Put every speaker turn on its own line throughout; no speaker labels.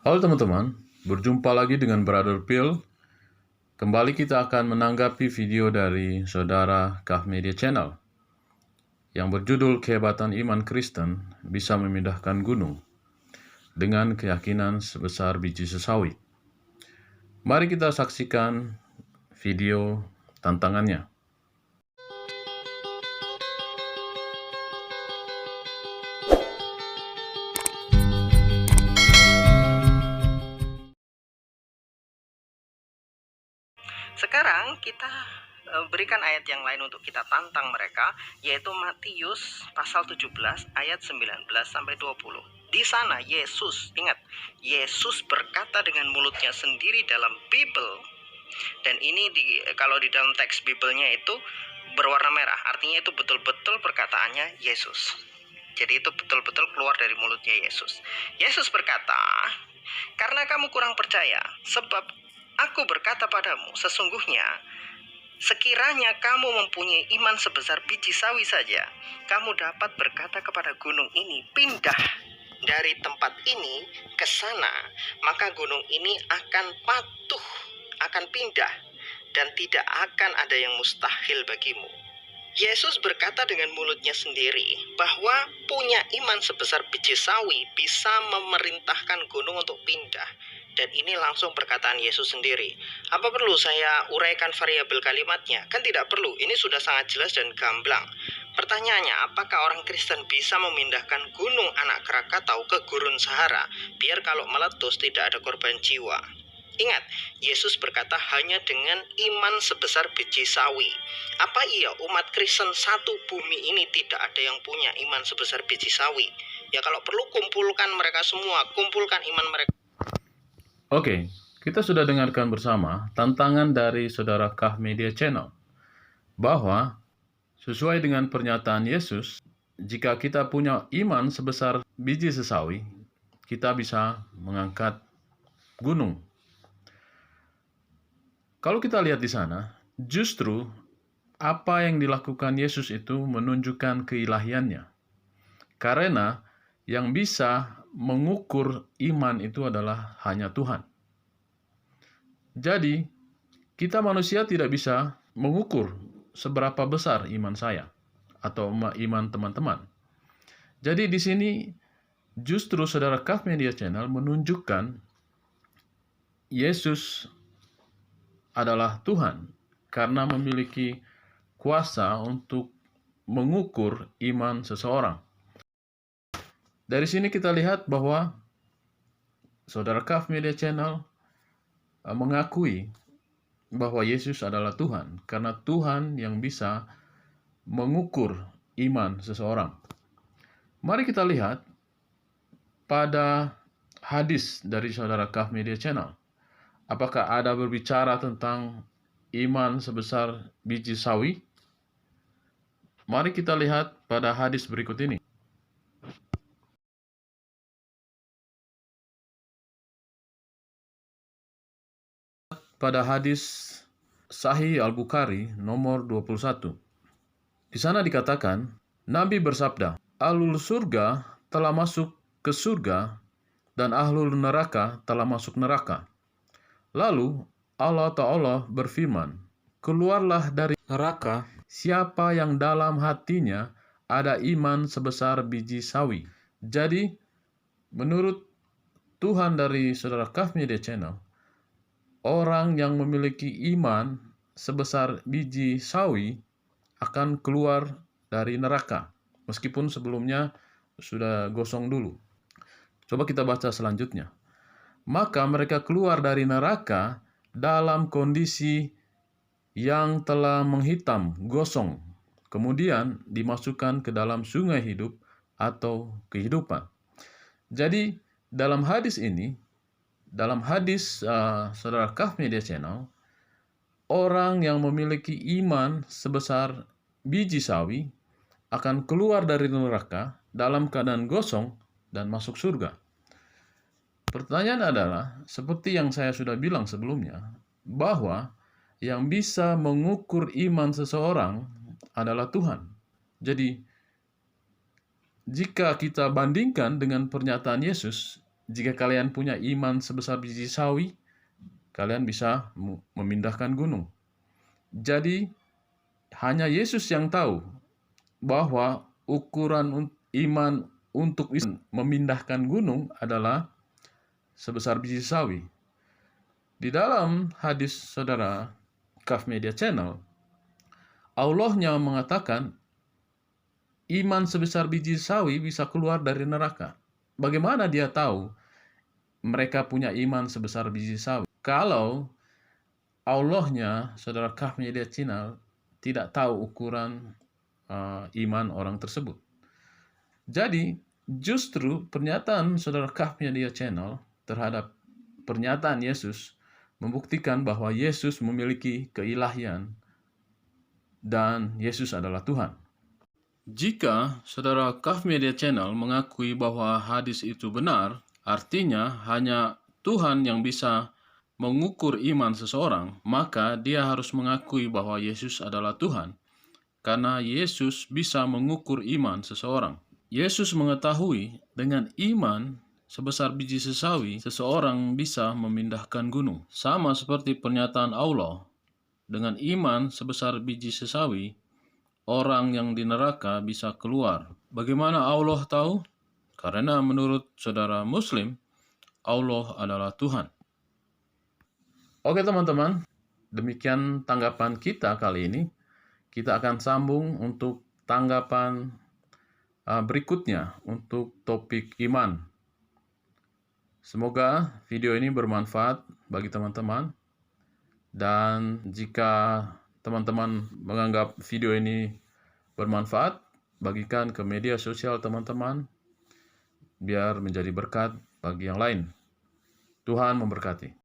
Halo teman-teman, berjumpa lagi dengan Brother Phil. Kembali kita akan menanggapi video dari saudara Kaf Media Channel yang berjudul Kehebatan Iman Kristen Bisa Memindahkan Gunung dengan Keyakinan Sebesar Biji Sesawi. Mari kita saksikan video tantangannya.
Sekarang kita berikan ayat yang lain untuk kita tantang mereka, yaitu Matius pasal 17 ayat 19 sampai 20. Di sana Yesus, ingat, Yesus berkata dengan mulutnya sendiri dalam Bible, dan ini kalau di dalam teks Bible-nya itu berwarna merah, artinya itu betul-betul perkataannya Yesus. Jadi itu betul-betul keluar dari mulutnya Yesus. Yesus berkata, "Karena kamu kurang percaya, sebab Aku berkata padamu, sesungguhnya sekiranya kamu mempunyai iman sebesar biji sawi saja, kamu dapat berkata kepada gunung ini, pindah dari tempat ini ke sana, maka gunung ini akan patuh, akan pindah, dan tidak akan ada yang mustahil bagimu." Yesus berkata dengan mulutnya sendiri bahwa punya iman sebesar biji sawi bisa memerintahkan gunung untuk pindah. Dan ini langsung perkataan Yesus sendiri. Apa perlu saya uraikan variabel kalimatnya? Kan tidak perlu, ini sudah sangat jelas dan gamblang. Pertanyaannya, apakah orang Kristen bisa memindahkan gunung anak Krakatau ke gurun Sahara, biar kalau meletus tidak ada korban jiwa? Ingat, Yesus berkata hanya dengan iman sebesar biji sawi. Apa iya umat Kristen satu bumi ini tidak ada yang punya iman sebesar biji sawi? Ya kalau perlu kumpulkan mereka semua, kumpulkan iman mereka.
Oke, kita sudah dengarkan bersama tantangan dari saudara Kaf Media Channel bahwa sesuai dengan pernyataan Yesus, jika kita punya iman sebesar biji sesawi, kita bisa mengangkat gunung. Kalau kita lihat di sana, justru apa yang dilakukan Yesus itu menunjukkan keilahiannya. Karena yang bisa mengukur iman itu adalah hanya Tuhan. Jadi, kita manusia tidak bisa mengukur seberapa besar iman saya atau iman teman-teman. Jadi di sini justru saudara Kaf Media Channel menunjukkan Yesus adalah Tuhan karena memiliki kuasa untuk mengukur iman seseorang. Dari sini kita lihat bahwa saudara Kaf Media Channel mengakui bahwa Yesus adalah Tuhan karena Tuhan yang bisa mengukur iman seseorang. Mari kita lihat pada hadis dari saudara Kaf Media Channel. Apakah ada berbicara tentang iman sebesar biji sawi? Mari kita lihat pada hadis berikut ini. Pada hadis Sahih Al-Bukhari nomor 21. Di sana dikatakan, Nabi bersabda, "Ahlul surga telah masuk ke surga dan ahlul neraka telah masuk neraka." Lalu Allah Ta'ala berfirman, "Keluarlah dari neraka siapa yang dalam hatinya ada iman sebesar biji sawi." Jadi, menurut Tuhan dari saudara Kaf Media Channel, orang yang memiliki iman sebesar biji sawi akan keluar dari neraka, meskipun sebelumnya sudah gosong dulu. Coba kita baca selanjutnya. Maka mereka keluar dari neraka dalam kondisi yang telah menghitam, gosong, kemudian dimasukkan ke dalam sungai hidup atau kehidupan. Jadi dalam hadis ini, dalam hadis saudara Kaf Media Channel, orang yang memiliki iman sebesar biji sawi akan keluar dari neraka dalam keadaan gosong dan masuk surga. Pertanyaan adalah, seperti yang saya sudah bilang sebelumnya, bahwa yang bisa mengukur iman seseorang adalah Tuhan. Jadi, jika kita bandingkan dengan pernyataan Yesus, jika kalian punya iman sebesar biji sawi, kalian bisa memindahkan gunung. Jadi, hanya Yesus yang tahu bahwa ukuran iman untuk memindahkan gunung adalah sebesar biji sawi. Di dalam hadis saudara Kaf Media Channel, Allahnya mengatakan iman sebesar biji sawi bisa keluar dari neraka. Bagaimana dia tahu mereka punya iman sebesar biji sawi? Kalau Allahnya, saudara Kaf Media Channel, tidak tahu ukuran iman orang tersebut. Jadi, justru pernyataan saudara Kaf Media Channel terhadap pernyataan Yesus membuktikan bahwa Yesus memiliki keilahian dan Yesus adalah Tuhan. Jika saudara Kaf Media Channel mengakui bahwa hadis itu benar, artinya hanya Tuhan yang bisa mengukur iman seseorang, maka dia harus mengakui bahwa Yesus adalah Tuhan, karena Yesus bisa mengukur iman seseorang. Yesus mengetahui dengan iman sebesar biji sesawi, seseorang bisa memindahkan gunung. Sama seperti pernyataan Allah, dengan iman sebesar biji sesawi, orang yang di neraka bisa keluar. Bagaimana Allah tahu? Karena menurut saudara Muslim, Allah adalah Tuhan. Oke teman-teman, demikian tanggapan kita kali ini. Kita akan sambung untuk tanggapan berikutnya untuk topik iman. Semoga video ini bermanfaat bagi teman-teman. Dan jika teman-teman menganggap video ini bermanfaat, bagikan ke media sosial teman-teman, biar menjadi berkat bagi yang lain. Tuhan memberkati.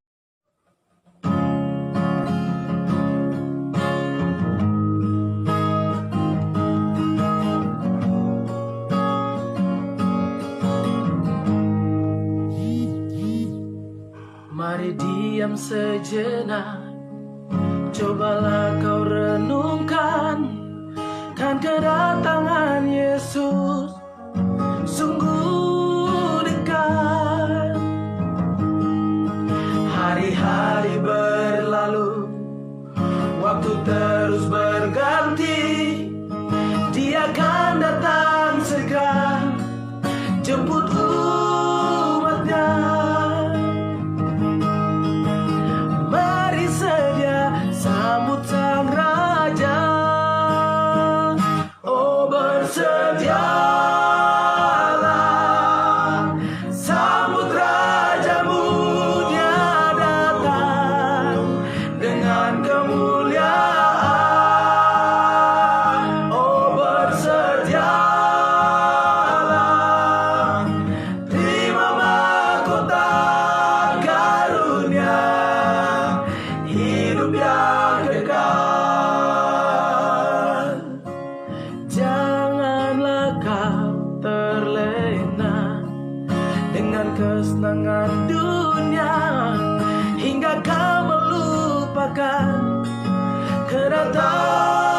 Mari diam sejenak, cobalah kau renungkan, kan kedatangan Yesus sungguh dekat. Hari-hari berlalu, waktu terus berganti, Dia akan datang segera jemput umatnya. Mari sedia sambut sang Raja. Oh, bersedialah, sambut Rajamu, Dia datang dengan kemuliaan. Oh, bersedialah, terima mahkota karunia, hidup yang kekal. Janganlah kau terlena dengan kesenangan dunia, hingga kau melupakan kedatangan